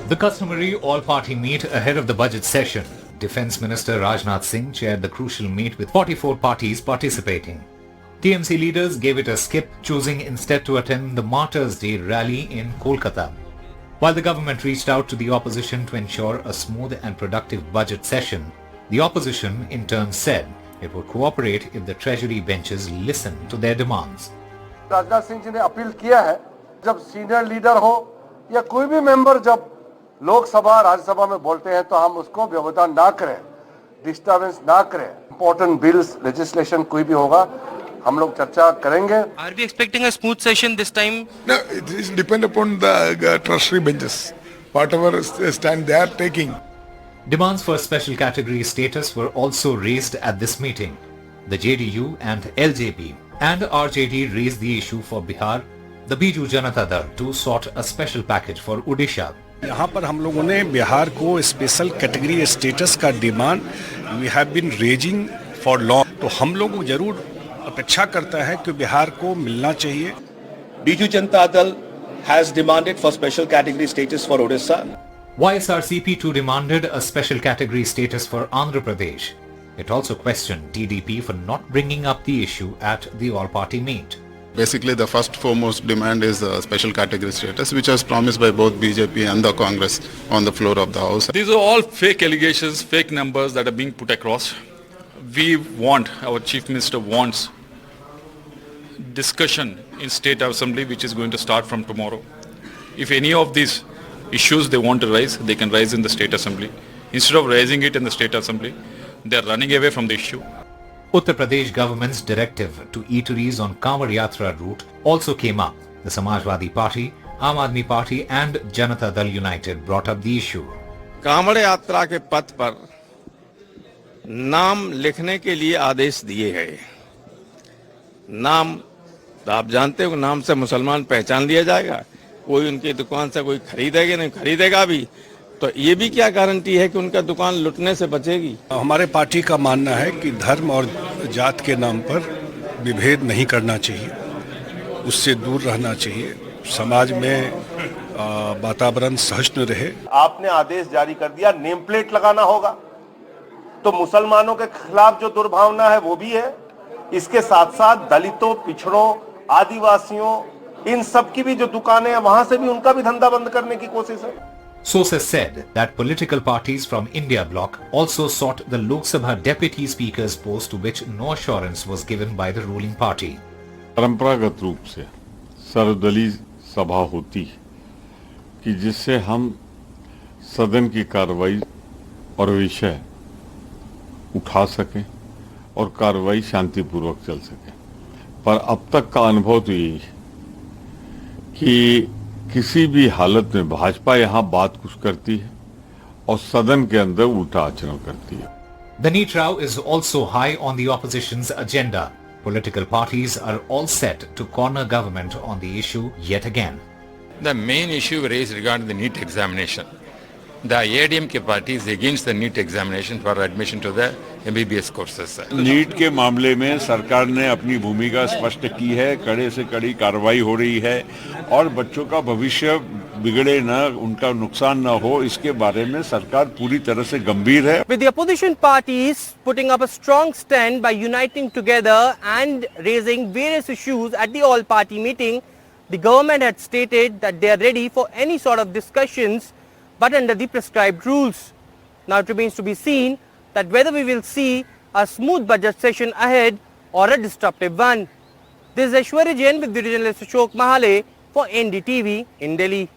The customary all-party meet ahead of the budget session. Defence Minister Rajnath Singh chaired the crucial meet with 44 parties participating. TMC leaders gave it a skip, choosing instead to attend the Martyrs' Day rally in Kolkata. While the government reached out to the opposition to ensure a smooth and productive budget session, the opposition in turn said it would cooperate if the Treasury benches listen to their demands. Rajnath Singh ji ने appeal किया है, जब senior leader हो या कोई भी member जब लोकसभा राज्यसभा में बोलते हैं तो हम उसको व्यवधान ना करें, डिस्टर्बेंस ना करें. इंपॉर्टेंट बिल्स, लेजिस्लेशन कोई भी होगा, हम लोग चर्चा करेंगे. Are we expecting a smooth session this time? No, it is depend upon the treasury benches. Whatever stand they are taking. Demands for special category status were also raised at this meeting. The JDU and LJP and RJD raised the issue for Bihar. The Biju Janata Dal too sought a special package for Odisha. यहाँ पर हम लोगों ने बिहार को special category status का demand we have been raising for long. तो हम लोग जरूर अपेक्षा करता है कि बिहार को मिलना चाहिए. Biju Janata Dal has demanded for special category status for Odisha. YSRCP too demanded a special category status for Andhra Pradesh. It also questioned TDP for not bringing up the issue at the all-party meet. Basically, the first foremost demand is the special category status, which was promised by both BJP and the Congress on the floor of the House. These are all fake allegations, fake numbers that are being put across. We want, our Chief Minister wants discussion in State Assembly, which is going to start from tomorrow. If any of these issues they want to raise, they can raise in the State Assembly. Instead of raising it in the State Assembly, they are running away from the issue. Uttar Pradesh government's directive to eateries on Kanwar Yatra route also came up. The Samajwadi Party, Aam Aadmi Party and Janata Dal United brought up the issue. Kanwar यात्रा के पथ पर नाम लिखने के लिए आदेश दिए गए. नाम आप जानते हो, नाम से मुसलमान पहचान लिया जाएगा. कोई उनकी दुकान से कोई खरीदेगा नहीं, खरीदेगा भी तो ये भी क्या गारंटी है कि उनका दुकान लुटने से बचेगी. हमारे पार्टी का मानना है कि धर्म और जात के नाम पर विभेद नहीं करना चाहिए, उससे दूर रहना चाहिए. समाज में वातावरण सहिष्णु रहे. आपने आदेश जारी कर दिया, नेम प्लेट लगाना होगा, तो मुसलमानों के खिलाफ जो दुर्भावना है वो भी है. इसके साथ साथ दलितों, पिछड़ों, आदिवासियों, इन सब की भी जो दुकानें हैं वहां से भी उनका भी धंधा बंद करने की कोशिश है. Sources said that political parties from India bloc also sought the Lok Sabha deputy speaker's post, to which no assurance was given by the ruling party. परंपरागत रूप से सर्वदलीय सभा होती है कि जिससे हम सदन की कार्रवाई और विषय उठा सकें और कार्रवाई शांतिपूर्वक चल सके. पर अब तक का अनुभव तो यही है कि किसी भी हालत में भाजपा यहाँ बात कुछ करती है और सदन के अंदर उल्टा आचरण करती है. The NEET row is also high on the opposition's agenda. Political parties are all set to corner government on the issue yet again. The main issue raised regarding the NEET examination. The AIADMK party is against the NEET examination for admission to the MBBS courses. NEET के मामले में सरकार ने अपनी भूमिका स्पष्ट की है. कड़े से कड़ी कार्रवाई हो रही है और बच्चों का भविष्य बिगड़े न, उनका नुकसान न हो, इसके बारे में सरकार पूरी तरह से गंभीर है. With the opposition parties putting up a strong stand by uniting together and raising various issues at the all-party meeting, the government had stated that they are ready for any sort of discussions, but under the prescribed rules. Now it remains to be seen that whether we will see a smooth budget session ahead or a disruptive one. This is Aishwarya Jain with the regional Ashok Mahale for NDTV in Delhi.